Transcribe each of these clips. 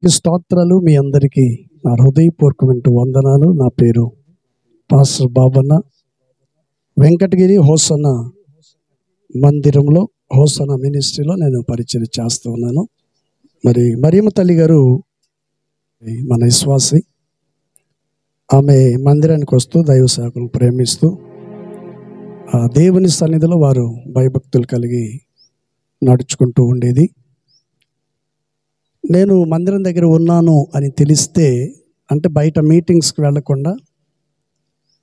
స్తోత్రాలు మీ అందరికీ నా హృదయపూర్వకమైన వందనాలు. నా పేరు పాస్టర్ బాబన్న. వెంకటగిరి హోసన్న మందిరంలో హోసన్న మినిస్ట్రీలో నేను పరిచయం చేస్తూ ఉన్నాను. మరియమ్మ తల్లి గారు మన విశ్వాసి. ఆమె మందిరానికి వస్తూ దైవ సేవకులను ప్రేమిస్తూ ఆ దేవుని సన్నిధిలో వారు భయభక్తులు కలిగి నడుచుకుంటూ ఉండేది. నేను మందిరం దగ్గర ఉన్నాను అని తెలిస్తే, అంటే బయట మీటింగ్స్కి వెళ్లకుండా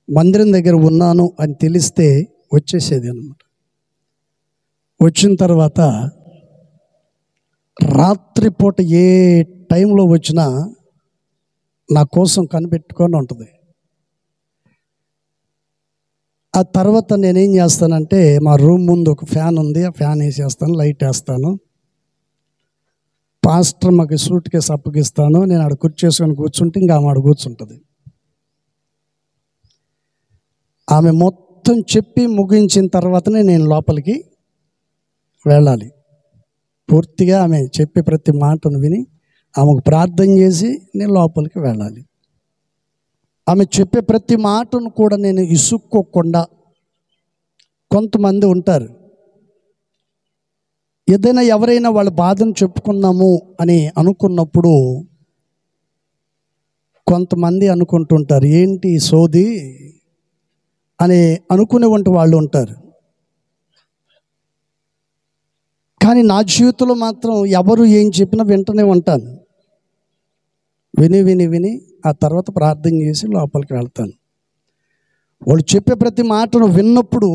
మందిరం దగ్గర ఉన్నాను అని తెలిస్తే వచ్చేసేది అన్నమాట. వచ్చిన తర్వాత రాత్రిపూట ఏ టైంలో వచ్చినా నా కోసం కనిపెట్టుకొని ఉంటుంది. ఆ తర్వాత నేనేం చేస్తానంటే, మా రూమ్ ముందు ఒక ఫ్యాన్ ఉంది, ఆ ఫ్యాన్ వేసేస్తాను, లైట్ వేస్తాను. పాస్టర్ మాకు సూట్ కేసు అప్పగిస్తాను, నేను ఆడ కూర్చేసుకొని కూర్చుంటే ఇంకా ఆమె ఆడ కూర్చుంటుంది. ఆమె మొత్తం చెప్పి ముగించిన తర్వాతనే నేను లోపలికి వెళ్ళాలి. పూర్తిగా ఆమె చెప్పే ప్రతి మాటను విని ఆమెకు ప్రార్థన చేసి నేను లోపలికి వెళ్ళాలి. ఆమె చెప్పే ప్రతి మాటను కూడా నేను ఇసుక్కోకుండా, కొంతమంది ఉంటారు ఏదైనా ఎవరైనా వాళ్ళ బాధను చెప్పుకున్నాము అని అనుకున్నప్పుడు కొంతమంది అనుకుంటుంటారు, ఏంటి సోది అని అనుకునేవంటి వాళ్ళు ఉంటారు. కానీ నా జీవితంలో మాత్రం ఎవరు ఏం చెప్పినా వింటూనే ఉంటాను. విని విని విని ఆ తర్వాత ప్రార్థన చేసి లోపలికి వెళ్తాను. వాళ్ళు చెప్పే ప్రతి మాటను విన్నప్పుడు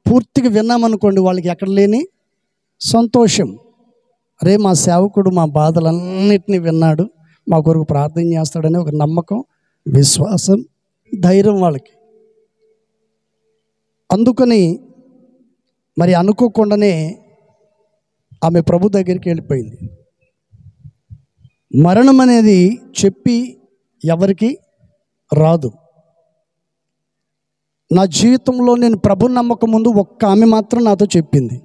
పూర్తిగా విన్నామనుకోండి, వాళ్ళకి ఎక్కడ లేని సంతోషం. అరే, మా సేవకుడు మా బాధలన్నిటినీ విన్నాడు, మా కొరకు ప్రార్థన చేస్తాడని ఒక నమ్మకం, విశ్వాసం, ధైర్యం వాళ్ళకి. అందుకని అనుకోకుండానే ఆమె ప్రభు దగ్గరికి వెళ్ళిపోయింది. మరణం అనేది చెప్పి ఎవరికి రాదు. నా జీవితంలో నేను ప్రభు నమ్మకం ముందు ఒక్క ఆమె మాత్రం నాతో చెప్పింది.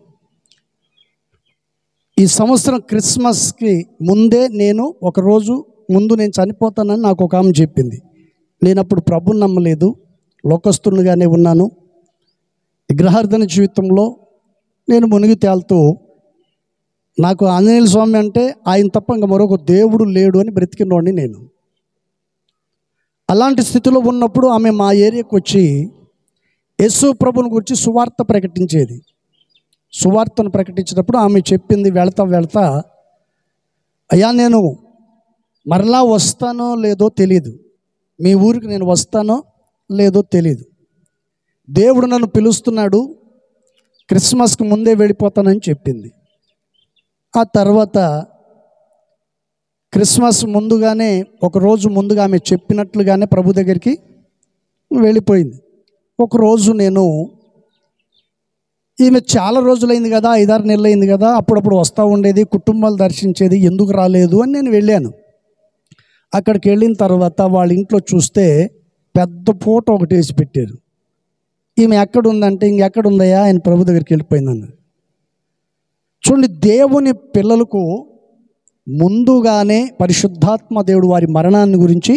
ఈ సంవత్సరం క్రిస్మస్కి ముందే నేను ఒకరోజు ముందు నేను చనిపోతానని నాకు ఒక ఆమె చెప్పింది. నేను అప్పుడు ప్రభుని నమ్మలేదు, లోకస్తునిగానే ఉన్నాను. విగ్రహార్థన జీవితంలో నేను మునిగి తేలుతూ, నాకు ఆంజనేయ స్వామి అంటే ఆయన తప్ప ఇంకా మరొక దేవుడు లేడు అని బ్రతికినోడిని నేను. అలాంటి స్థితిలో ఉన్నప్పుడు ఆమె మా ఏరియాకి వచ్చి యేసు ప్రభుని గురించి సువార్త ప్రకటించేది. సువార్తను ప్రకటించినప్పుడు ఆమె చెప్పింది, వెళ్తా వెళ్తా, అయ్యా నేను మరలా వస్తానో లేదో తెలీదు, మీ ఊరికి నేను వస్తానో లేదో తెలీదు, దేవుడు నన్ను పిలుస్తున్నాడు, క్రిస్మస్కి ముందే వెళ్ళిపోతానని చెప్పింది. ఆ తర్వాత క్రిస్మస్ ముందుగానే, ఒకరోజు ముందుగా ఆమె చెప్పినట్లుగానే ప్రభు దగ్గరికి వెళ్ళిపోయింది. ఒకరోజు నేను, ఈమె చాలా రోజులైంది కదా, 5-6 నెలలు అయింది కదా, అప్పుడప్పుడు వస్తూ ఉండేది, కుటుంబాలు దర్శించేది, ఎందుకు రాలేదు అని నేను వెళ్ళాను. అక్కడికి వెళ్ళిన తర్వాత వాళ్ళ ఇంట్లో చూస్తే పెద్ద ఫోటో ఒకటి వేసి పెట్టారు. ఈమె ఎక్కడుందంటే, ఇంకెక్కడుందయ్యా, ఆయన ప్రభు దగ్గరికి వెళ్ళిపోయిందన్న. చూడండి, దేవుని పిల్లలకు ముందుగానే పరిశుద్ధాత్మ దేవుడు వారి మరణాన్ని గురించి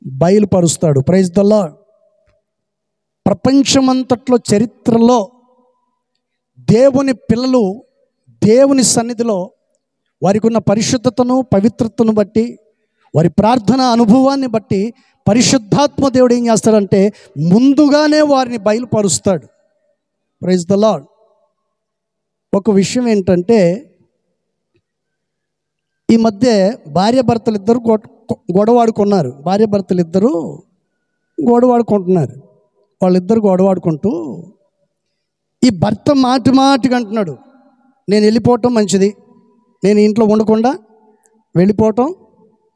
బయలుపరుస్తాడు. Praise the lord. ప్రపంచమంతట్లో చరిత్రలో దేవుని పిల్లలు దేవుని సన్నిధిలో వారికి ఉన్న పరిశుద్ధతను, పవిత్రతను బట్టి, వారి ప్రార్థన అనుభవాన్ని బట్టి పరిశుద్ధాత్మ దేవుడు ఏం చేస్తాడంటే ముందుగానే వారిని బయలుపరుస్తాడు. Praise the lord. ఒక విషయం ఏంటంటే, ఈ మధ్య భార్యాభర్తలు ఇద్దరు గొడవాడుకున్నారు. భార్యాభర్తలు ఇద్దరు గొడవాడుకుంటున్నారు. వాళ్ళిద్దరు గొడవాడుకుంటూ ఈ భర్త మాటి మాటికి అంటున్నాడు, నేను వెళ్ళిపోవటం మంచిది, నేను ఇంట్లో ఉండకుండా వెళ్ళిపోవటం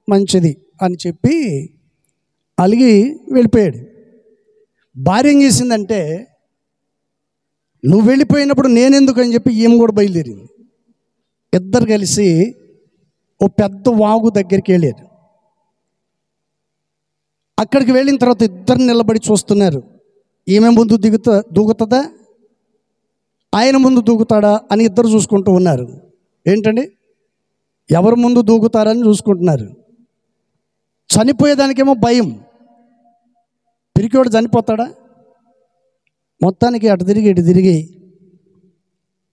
మంచిది అని చెప్పి అలిగి వెళ్ళిపోయాడు. భార్య ఏం చేసిందంటే, నువ్వు వెళ్ళిపోయినప్పుడు నేనెందుకు అని చెప్పి ఈమె కూడా బయలుదేరింది. ఇద్దరు కలిసి ఓ పెద్ద వాగు దగ్గరికి వెళ్ళారు. అక్కడికి వెళ్ళిన తర్వాత ఇద్దరు నిలబడి చూస్తున్నారు. ఈమె ముందు దూకుతుందా, ఆయన ముందు దూకుతాడా అని ఇద్దరు చూసుకుంటూ ఉన్నారు. ఏంటండి, ఎవరు ముందు దూకుతారని చూసుకుంటున్నారు. చనిపోయేదానికేమో భయం. పిరికివాడు చనిపోతాడా? మొత్తానికి అటు తిరిగి ఇటు తిరిగి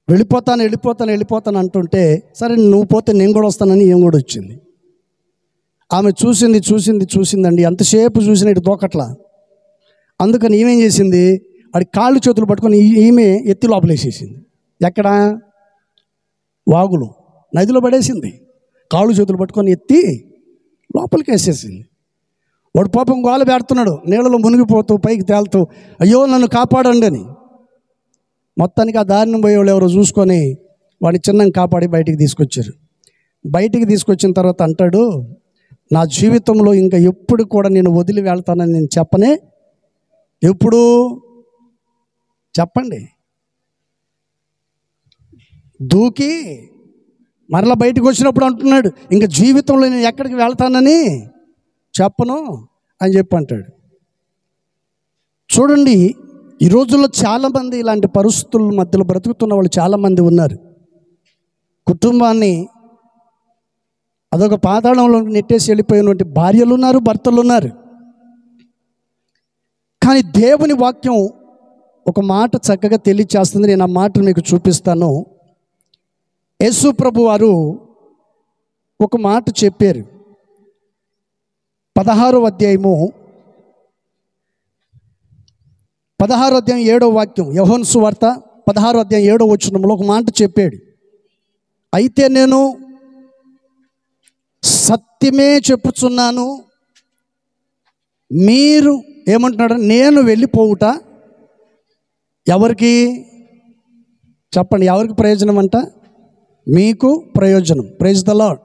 వెళ్ళిపోతాను అంటుంటే, సరే నువ్వు పోతే నేను కూడా వస్తానని ఏం కూడా వచ్చింది. ఆమె చూసిందండి. ఎంతసేపు చూసినా ఇటు దూకట్లా. అందుకని ఈమెం చేసింది, వాడి కాళ్ళు చేతులు పట్టుకొని ఈమె ఎత్తి లోపలేసేసింది. ఎక్కడ? వాగులో, నదిలో పడేసింది. కాళ్ళు చేతులు పట్టుకొని ఎత్తి లోపలికి వేసేసింది. వాడు పాపం గోల పెడుతున్నాడు, నీళ్ళలో మునిగిపోతూ పైకి తేలుతూ, అయ్యో నన్ను కాపాడండి అని. మొత్తానికి ఆ దారిని పోయేవాళ్ళు ఎవరో చూసుకొని వాడిని చిన్నగా కాపాడి బయటికి తీసుకొచ్చారు. బయటికి తీసుకొచ్చిన తర్వాత అంటాడు, నా జీవితంలో ఇంకా ఎప్పుడు కూడా నేను వదిలి వెళ్తానని నేను చెప్పనే. ఎప్పుడు చెప్పండి? దూకి మరలా బయటకు వచ్చినప్పుడు అంటున్నాడు, ఇంకా జీవితంలో నేను ఎక్కడికి వెళ్తానని చెప్పను అని చెప్పి అంటాడు. చూడండి, ఈ రోజుల్లో చాలామంది ఇలాంటి పరిస్థితుల మధ్యలో బ్రతుకుతున్న వాళ్ళు చాలామంది ఉన్నారు. కుటుంబాన్ని అదొక పాతాళంలో నెట్టేసి వెళ్ళిపోయినటువంటి భార్యలు ఉన్నారు, భర్తలు ఉన్నారు. కానీ దేవుని వాక్యం ఒక మాట చక్కగా తెలియచేస్తుంది. నేను ఆ మాటను మీకు చూపిస్తాను. యేసు ప్రభు వారు ఒక మాట చెప్పారు. 16వ అధ్యాయం 7వ వాక్యం, యోహాను సువార్త 16వ అధ్యాయం 7వ వచనంలో ఒక మాట చెప్పాడు. అయితే నేను సత్యమే చెప్పుచున్నాను, మీరు ఏమంటున్నాడు? నేను వెళ్ళిపోవుట ఎవరికి చెప్పండి, ఎవరికి ప్రయోజనం అంట? మీకు ప్రయోజనం. Praise the lord.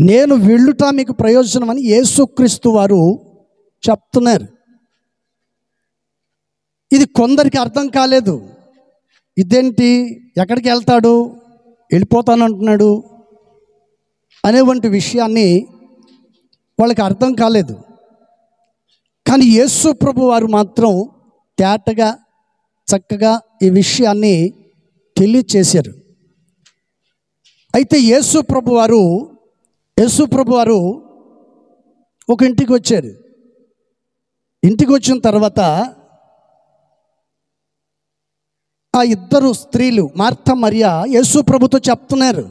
నేను వెళ్ళుట మీకు ప్రయోజనం అని యేసుక్రీస్తు వారు చెప్తున్నారు. ఇది కొందరికి అర్థం కాలేదు. ఇదేంటి, ఎక్కడికి వెళ్తాడు, వెళ్ళిపోతానంటున్నాడు అనేటువంటి విషయాన్ని వాళ్ళకి అర్థం కాలేదు. కానీ యేసు ప్రభు వారు మాత్రం తేటగా చక్కగా ఈ విషయాన్ని తెలియచేశారు. అయితే యేసు ప్రభు వారు ఒక ఇంటికి వచ్చారు. ఇంటికి వచ్చిన తర్వాత ఆ ఇద్దరు స్త్రీలు మార్త మరియా యేసు ప్రభుతో చెప్తున్నారు,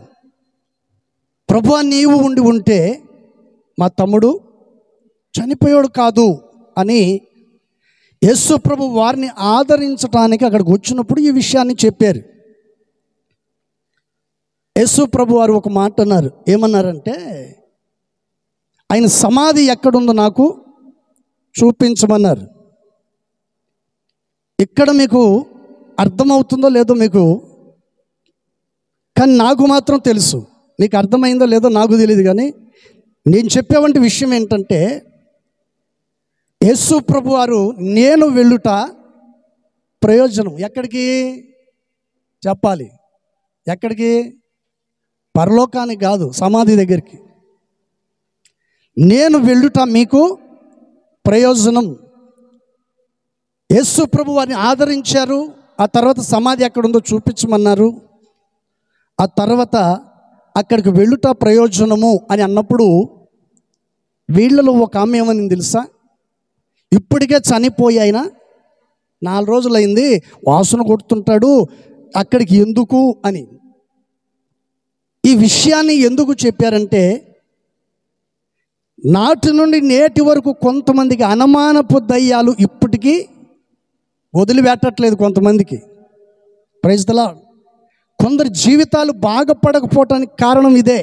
ప్రభువా నీవు ఉండి ఉంటే మా తమ్ముడు చనిపోయాడు కాదు అని యేసు ప్రభు వారిని ఆదరించడానికి అక్కడికి వచ్చినప్పుడు ఈ విషయాన్ని చెప్పారు. యేసు ప్రభు వారు ఒక మాట అన్నారు. ఏమన్నారంటే, ఆయన సమాధి ఎక్కడుందో నాకు చూపించమన్నారు. ఇక్కడ మీకు అర్థమవుతుందో లేదో మీకు, కానీ నాకు మాత్రం తెలుసు. మీకు అర్థమైందో లేదో నాకు తెలియదు. కానీ నేను చెప్పేవంటి విషయం ఏంటంటే, యేసు ప్రభు వారు నేను వెళ్ళుట ప్రయోజనం. ఎక్కడికి చెప్పాలి? ఎక్కడికి? పరలోకానికి కాదు, సమాధి దగ్గరికి. నేను వెళ్ళుట మీకు ప్రయోజనం. యేసు ప్రభు వారిని ఆదరించారు. ఆ తర్వాత సమాధి ఎక్కడుందో చూపించమన్నారు. ఆ తర్వాత అక్కడికి వెళ్ళుట ప్రయోజనము అని అన్నప్పుడు వీళ్ళలో ఒక ఆమె ఏమని తెలుసా? ఇప్పటికే చనిపోయి అయినా 4 రోజులైంది, వాసన కొడుతుంటాడు, అక్కడికి ఎందుకు అని. ఈ విషయాన్ని ఎందుకు చెప్పారంటే, నాటి నుండి నేటి వరకు కొంతమందికి అనుమానపు దయ్యాలు ఇప్పటికీ వదిలిపెట్టట్లేదు. కొంతమందికి ప్రైజ్ ది లార్డ్. కొందరు జీవితాలు బాగుపడకపోవటానికి కారణం ఇదే.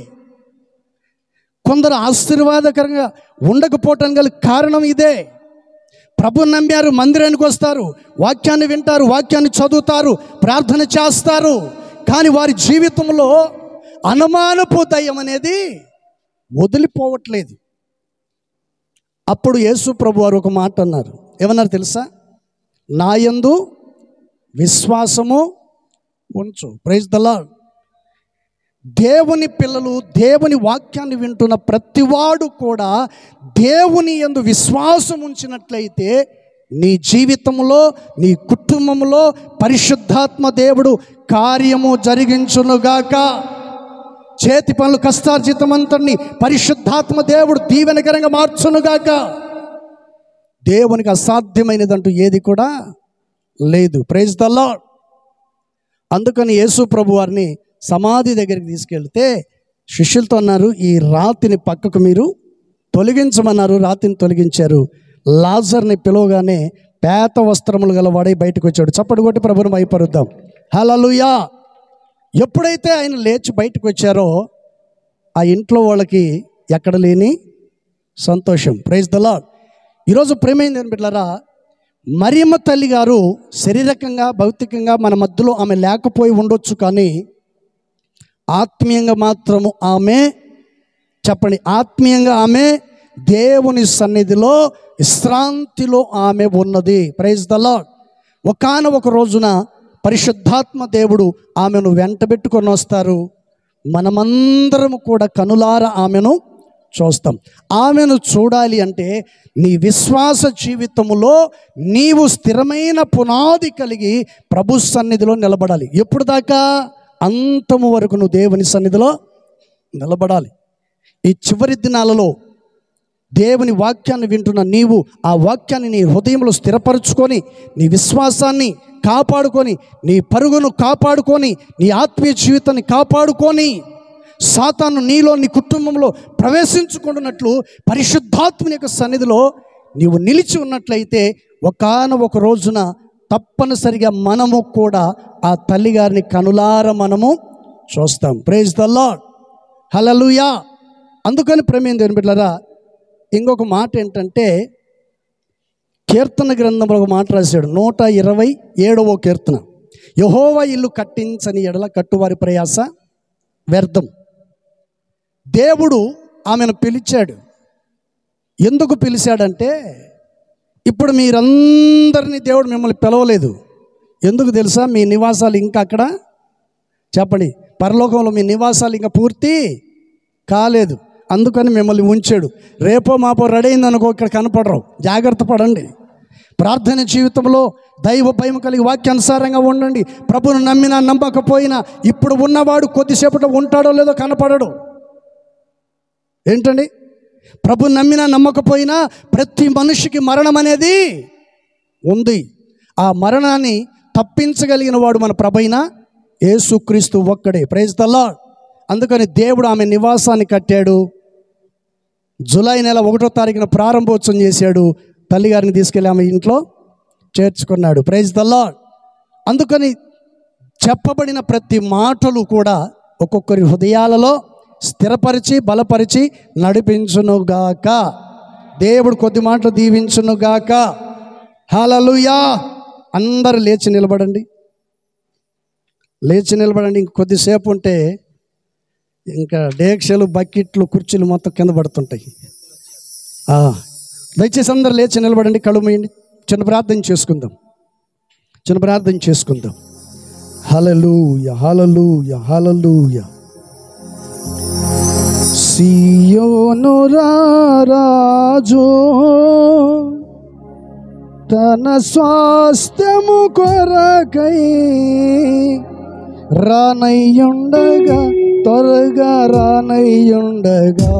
కొందరు ఆశీర్వాదకరంగా ఉండకపోవటానికి గల కారణం ఇదే. ప్రభుని నమ్మారు, మందిరానికి వస్తారు, వాక్యాన్ని వింటారు, వాక్యాన్ని చదువుతారు, ప్రార్థన చేస్తారు, కానీ వారి జీవితంలో అనుమానపు దయ్యం అనేది వదిలిపోవట్లేదు. అప్పుడు యేసు ప్రభు వారు ఒక మాట అన్నారు. ఏమన్నారు తెలుసా? నా యందు విశ్వాసము ఉంచు. Praise the lord. దేవుని పిల్లలు, దేవుని వాక్యాన్ని వింటున్న ప్రతివాడు కూడా దేవుని యందు విశ్వాసం ఉంచినట్లయితే నీ జీవితంలో, నీ కుటుంబంలో పరిశుద్ధాత్మ దేవుడు కార్యము జరిగించునుగాక. చేతి పనులు కష్టార్జితమంతటిని పరిశుద్ధాత్మ దేవుడు దీవెనకరంగా మార్చునుగాక. దేవునికి అసాధ్యమైనదంటూ ఏది కూడా లేదు. Praise the lord. అందుకని యేసు ప్రభు వారిని సమాధి దగ్గరికి తీసుకెళ్తే శిష్యులతో అన్నారు, ఈ రాతిని పక్కకు మీరు తొలగించమన్నారు. రాతిని తొలగించారు. లాజర్ని పిలవగానే పేత వస్త్రములు గలవాడై బయటకు వచ్చాడు. చప్పటి కొట్టి ప్రభువుని మహిమపరుద్దాం. హల్లెలూయా. ఎప్పుడైతే ఆయన లేచి బయటకు వచ్చారో ఆ ఇంట్లో వాళ్ళకి ఎక్కడ లేని సంతోషం. Praise the lord. ఈరోజు ప్రేమైంది అని బిడ్డలారా, మరియమ్మ తల్లి గారు శారీరకంగా భౌతికంగా మన మధ్యలో ఆమె లేకపోయి ఉండొచ్చు, కానీ ఆత్మీయంగా మాత్రము ఆమె, చెప్పండి, ఆత్మీయంగా ఆమె దేవుని సన్నిధిలో విశ్రాంతిలో ఆమె ఉన్నది. Praise the lord. ఒకానొక రోజున పరిశుద్ధాత్మ దేవుడు ఆమెను వెంటబెట్టుకొని వస్తారు. మనమందరము కూడా కనులార ఆమెను చూస్తాం. ఆమెను చూడాలి అంటే నీ విశ్వాస జీవితంలో నీవు స్థిరమైన పునాది కలిగి ప్రభు సన్నిధిలో నిలబడాలి. ఎప్పుడు దాకా? అంతము వరకు నువ్వు దేవుని సన్నిధిలో నిలబడాలి. ఈ చివరి దినాలలో దేవుని వాక్యాన్ని వింటున్న నీవు ఆ వాక్యాన్ని నీ హృదయంలో స్థిరపరచుకొని నీ విశ్వాసాన్ని కాపాడుకొని నీ పరుగును కాపాడుకొని నీ ఆత్మీయ జీవితాన్ని కాపాడుకొని సాతాను నీలో నీ కుటుంబంలో ప్రవేశించుకుంటున్నట్లు పరిశుద్ధాత్మని యొక్క సన్నిధిలో నీవు నిలిచి ఉన్నట్లయితే ఒకానొక రోజున తప్పనిసరిగా మనము కూడా ఆ తల్లిగారిని కనులార మనము చూస్తాం. Praise the lord. హల్లెలూయా. అందుకని ప్రేమ దేవుని బిడ్డలారా, ఇంకొక మాట ఏంటంటే, కీర్తన గ్రంథంలో ఒక మాట రాశాడు. 127వ కీర్తన. యెహోవా ఇల్లు కట్టించని ఎడల కట్టువారి ప్రయాస వ్యర్థం. దేవుడు ఆమెను పిలిచాడు. ఎందుకు పిలిచాడంటే, ఇప్పుడు మీరందరినీ దేవుడు మిమ్మల్ని పిలవలేదు. ఎందుకు తెలుసా? మీ నివాసాలు ఇంకా అక్కడ, చెప్పండి, పరలోకంలో మీ నివాసాలు ఇంకా పూర్తి కాలేదు. అందుకని మిమ్మల్ని ఉంచాడు. రేపో మాపో రెడీ అయిందనుకో ఇక్కడ కనపడరు. జాగ్రత్త పడండి. ప్రార్థన జీవితంలో దైవ భయం కలిగి వాక్యానుసారంగా ఉండండి. ప్రభువును నమ్మినా నమ్మకపోయినా ఇప్పుడు ఉన్నవాడు కొద్దిసేపట్లో ఉంటాడో లేదో కనపడడు. ఏంటండి? ప్రభువును నమ్మినా నమ్మకపోయినా ప్రతి మనిషికి మరణం అనేది ఉంది. ఆ మరణాన్ని తప్పించగలిగిన వాడు మన ప్రభైన యేసుక్రీస్తు ఒక్కడే. Praise the lord. అందుకని దేవుడు ఆమె నివాసాన్ని కట్టాడు. జూలై నెల 1వ తారీఖున ప్రారంభోత్సవం చేశాడు. తల్లిగారిని తీసుకెళ్ళి ఆమె ఇంట్లో చేర్చుకున్నాడు. Praise the lord. అందుకని చెప్పబడిన ప్రతి మాటలు కూడా ఒక్కొక్కరి హృదయాలలో స్థిరపరిచి బలపరిచి నడిపించునుగాక. దేవుడు కొద్ది మాటలు దీవించునుగాక. హల్లెలూయా. అందరూ లేచి నిలబడండి. లేచి నిలబడండి. ఇంక కొద్దిసేపు ఉంటే ఇంకా డేక్షలు బకెట్లు కుర్చీలు మొత్తం కింద పడుతుంటాయి. దయచేసి అందరూ లేచి నిలబడండి. కళ్ళు మూయండి. చిన్న ప్రార్థన చేసుకుందాం. హల్లెలూయా, హల్లెలూయా, హల్లెలూయా. సియోను రాజు తన స్వాస్థ్యము కొరకై రానయ్యుండగా, త్వరగా రానయ్యుండగా,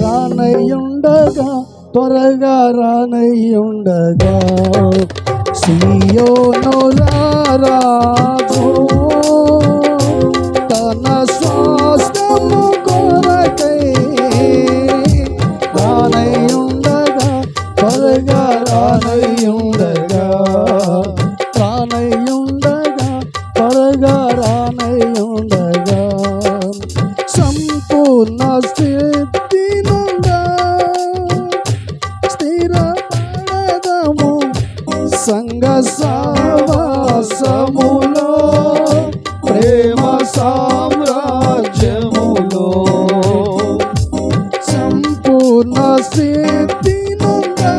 రానయ్యుండగా, త్వరగా రానయ్యుండగా. సియోను రాజు తన స్వాస్థ్యము కొరకై రానయ్యుండగా, త్వరగా రానయ్యుండగా, రానయ్యుండగా, త్వరగా రానయ్యుండగా. సంపూర్ణ స్థితి నుండా స్థిరపడదము సంగ సహవాసములో, ప్రేమ సామ్రాజ్యములో. సంపూర్ణ స్థితి నుండా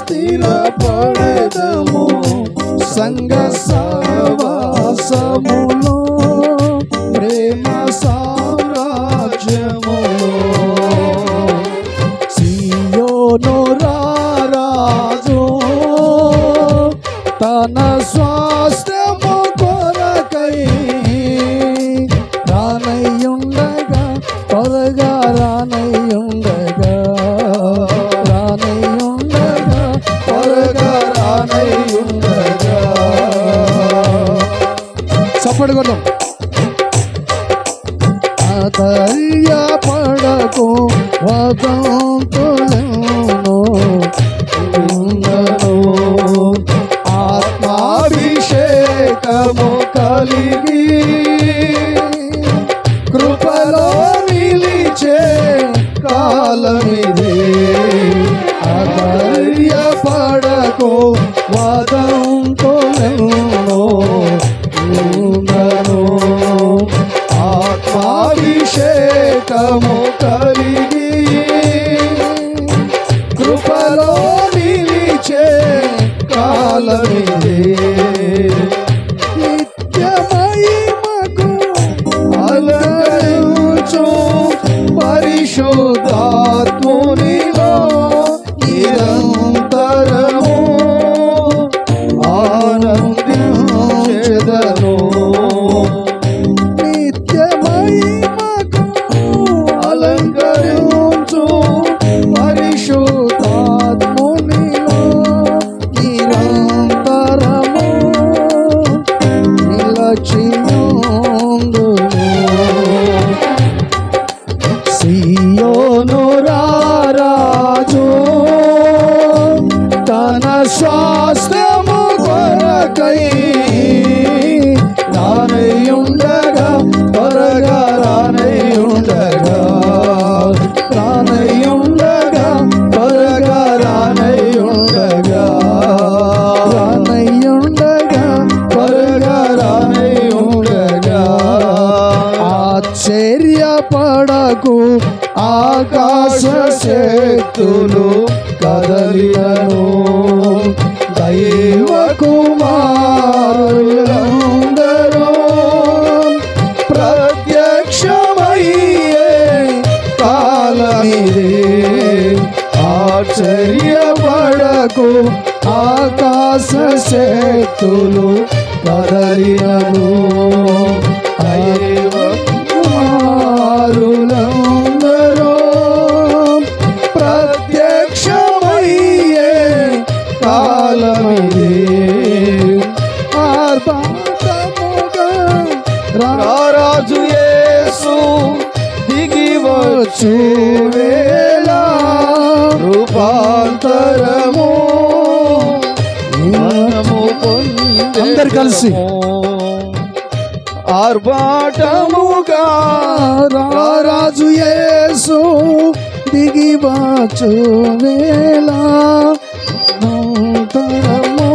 స్థిరపడదము సంగ సహవాసములో, ప్రేమ సామ్రాజ్యములో. సియోను రాజు తన స్వాస్థ్యము కొరకై త్వరగా రానయ్యుండగా, రానయ్యుండగా, త్వరగా రానయ్యుండగా. చప్పటి కొడదాం. ఆధైర్యపడకు వదంతులను ఆత్మాభిషేకము కలిగి కృపలో నిలిచే కాలమిదే. ఆధైర్యపడకు వదంతులను ఆత్మాభిషేకము కలిగి కృపలో నిలిచే కాలమిదే. నిత్య మహిమకు అలంకరించు పరిశుద్ధాత్మునిలో నిరంతరము ఆనందించెదను. నిత్య మహిమకు అలంకరించు పరిశుద్ధాత్మునిలో నిరంతరము నిలచియుందును. సియోను రారాజు తన స్వాస్థ్యము కొరకై రానయ్యుండగా, త్వరగా రానయ్యుండగా, రానయ్యుండగా, త్వరగా రానయ్యుండగా, రానయ్యుండగా, త్వరగా రానయ్యుండగా. ఆశ్చర్యపడకు ఆకాశ శక్తులు కదలినను, దైవ కుమారులందరూ ప్రత్యక్షమయ్యే కాలమిదే. ఆశ్చర్యపడకు ఆకాశ శక్తులు కదలినను, దైవ కుమారులందరూ ప్రత్యక్షమయ్యే కాలమిదే. ఆర్భాటముగా రారాజు యేసు దిగివచ్చు వేళ, రూపాంతరము మనము పొందెదము. అందరు కలిసి ఆర్భాటముగా రారాజు యేసు దిగివచ్చు వేళ, అంతరము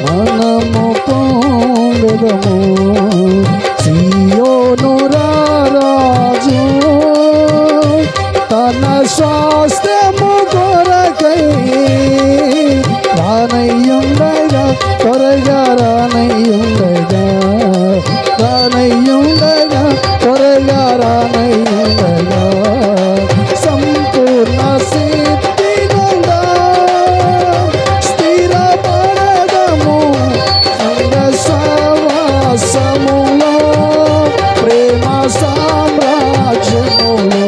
మనము పొందెదము. సియోను రారాజు తన స్వాస్థ్యము కొరకై రానయ్యుండగా, త్వరగా రానయ్యుండగా, రానయ్యుండగా, త్వరగా రానయ్యుండగా. సంపూర్ణ సిద్ధినందా స్థిరపడదము సంగ సహవాసములో, ప్రేమ సామ్రాజ్యములో.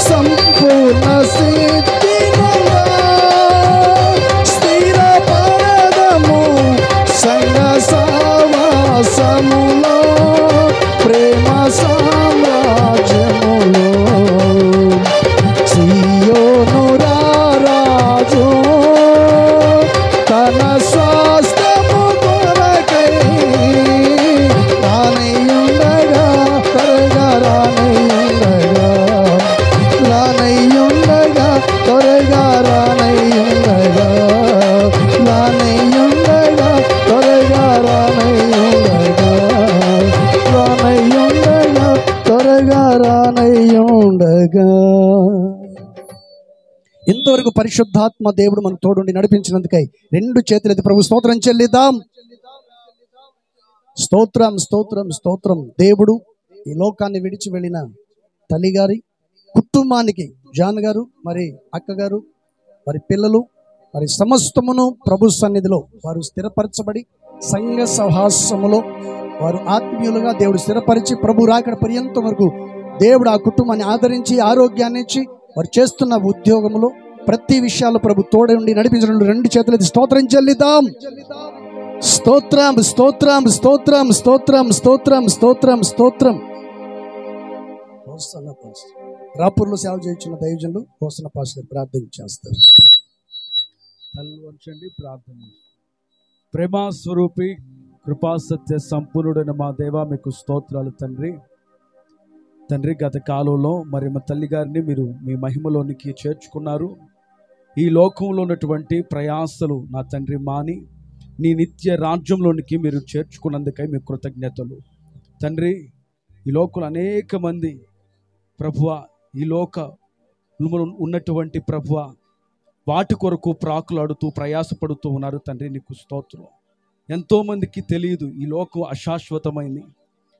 సంపూర్ణ సిద్ధినందా స్థిరపడదము సంగ సహవాసములో, ప్రేమ సామ్రాజ్యములో. సియోను రారాజు తన స్వాస్థ్యము కొరకై రానయ్యుండగా, త్వరగా రానయ్యుండగా, రానయ్యుండగా, త్వరగా రానయ్యుండగా, రానయ్యుండగా, త్వరగా రానయ్యుండగా, రానయ్యుండగా, త్వరగా రానయ్యుండగా. ఇంతవరకు పరిశుద్ధాత్మ దేవుడు మన తోడుండి నడిపించినందుకై రెండు చేతులెత్తి ప్రభు స్తోత్రం చెల్లిద్దాం. స్తోత్రం, స్తోత్రం, స్తోత్రం. దేవుడు ఈ లోకాన్ని విడిచి వెళ్ళిన తల్లిగారి కుటుంబానికి, జాన్ గారు, మరి అక్కగారు, మరి పిల్లలు, మరి సమస్తమును ప్రభు సన్నిధిలో వారు స్థిరపరచబడి సంఘ సహవాసములో వారు ఆత్మీయులుగా దేవుడు స్థిరపరిచి ప్రభు రాకడ పర్యంతం వరకు దేవుడు ఆ కుటుంబాన్ని ఆదరించి ఆరోగ్యాన్ని ఇచ్చి వారు చేస్తున్న ఉద్యోగంలో ప్రతి విషయాల్లో ప్రభు తోడే ఉండి నడిపించడం. రెండు చేతులెత్తి స్తోత్రం చెల్లిద్దాం. స్తోత్రం స్తోత్రం స్తోత్రం స్తోత్రం స్తోత్రం స్తోత్రం స్తోత్రం. రాపూర్లో సేవ చేయించిన దైవజనులు హోసన పాస్టర్ ప్రార్థన చేస్తారు. తల్లివంచండి, ప్రార్థన. ప్రేమ స్వరూపి, కృపా సత్య సంపూర్ణుడైన మా దేవా, మీకు స్తోత్రాలు తండ్రి. తండ్రి, గత కాలంలో మరి మా తల్లి గారిని మీరు మీ మహిమలోనికి చేర్చుకున్నారు. ఈ లోకంలో ఉన్నటువంటి ప్రయాసలు నా తండ్రి మాని నీ నిత్య రాజ్యంలోనికి మీరు చేర్చుకున్నందుకై మీ కృతజ్ఞతలు తండ్రి. ఈ లోకంలో అనేక మంది ప్రభువ, ఈ లోక ఉన్నటువంటి ప్రభువ వాటి కొరకు ప్రాకులాడుతూ ప్రయాసపడుతూ ఉన్నారు తండ్రి. నీకు స్తోత్రం. ఎంతోమందికి తెలియదు ఈ లోకం అశాశ్వతమైంది,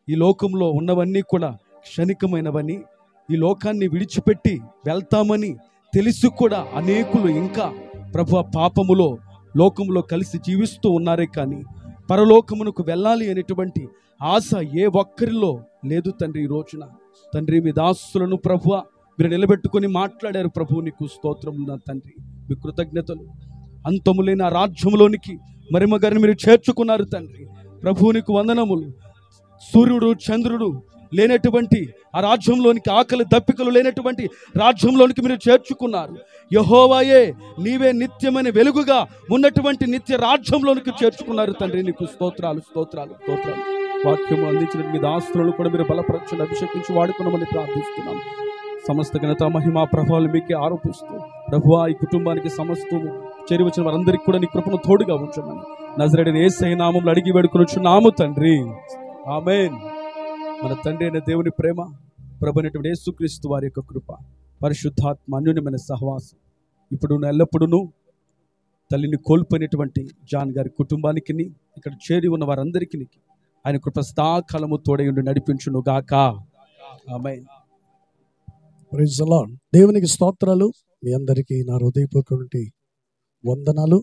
ఈ లోకంలో ఉన్నవన్నీ కూడా క్షణికమైనవని, ఈ లోకాన్ని విడిచిపెట్టి వెళ్తామని తెలిసి కూడా అనేకులు ఇంకా ప్రభువ పాపములో లోకములో కలిసి జీవిస్తూ ఉన్నారే కానీ పరలోకమునకు వెళ్ళాలి అనేటువంటి ఆశ ఏ ఒక్కరిలో లేదు తండ్రి. ఈ రోజున తండ్రి మీ దాసులను ప్రభువ మీరు నిలబెట్టుకొని మాట్లాడారు ప్రభు. నీకు స్తోత్రములు నా తండ్రి, మీ కృతజ్ఞతలు. అంతములేని ఆ రాజ్యంలోనికి మరిమ గారిని మీరు చేర్చుకున్నారు తండ్రి. ప్రభు నీకు వందనములు. సూర్యుడు చంద్రుడు లేనటువంటి ఆ రాజ్యంలోనికి, ఆకలి దప్పికలు లేనటువంటి రాజ్యంలోనికి మీరు చేర్చుకున్నారు. యెహోవాయే నీవే నిత్యమైన వెలుగుగా ఉన్నటువంటి నిత్య రాజ్యంలోనికి చేర్చుకున్నారు తండ్రి. నీకు స్తోత్రాలు స్తోత్రాలు స్తోత్రాలు. వాక్యము అందించిన మీ దాసులను కూడా మీరు బలపరచండి, అభిషేకించి వాడుకున్నామని ప్రార్థిస్తున్నాం. సమస్త ఘనత మహిమా ప్రభావాలు మీకే ఆరోపిస్తూ ప్రభువా ఈ కుటుంబానికి సమస్తము చేరి వచ్చిన వారందరికీ కూడా నీ కృపను తోడుగా ఉంచమని నజరేయుడైన యేసయ్య నామములో అడిగి వేడుకొనుచున్నాము తండ్రి. ఆమేన్. మన తండ్రి అయిన దేవుని ప్రేమ, ప్రభువైనటువంటి యేసుక్రీస్తు వారి యొక్క కృప, పరిశుద్ధాత్మ అన్యోన్యమైన సహవాసం ఇప్పుడు ఎల్లప్పుడూ తల్లిని కోల్పోయినటువంటి జాన్ గారి కుటుంబానికి, ఇక్కడ చేరి ఉన్న వారందరికీ ఆయన కృప సదాకాలము తోడయుండి నడిపించును గాక. ఆమేన్. Praise the lord. దేవునికి స్తోత్రాలు. మీ అందరికీ నా హృదయపూర్వక వందనాలు.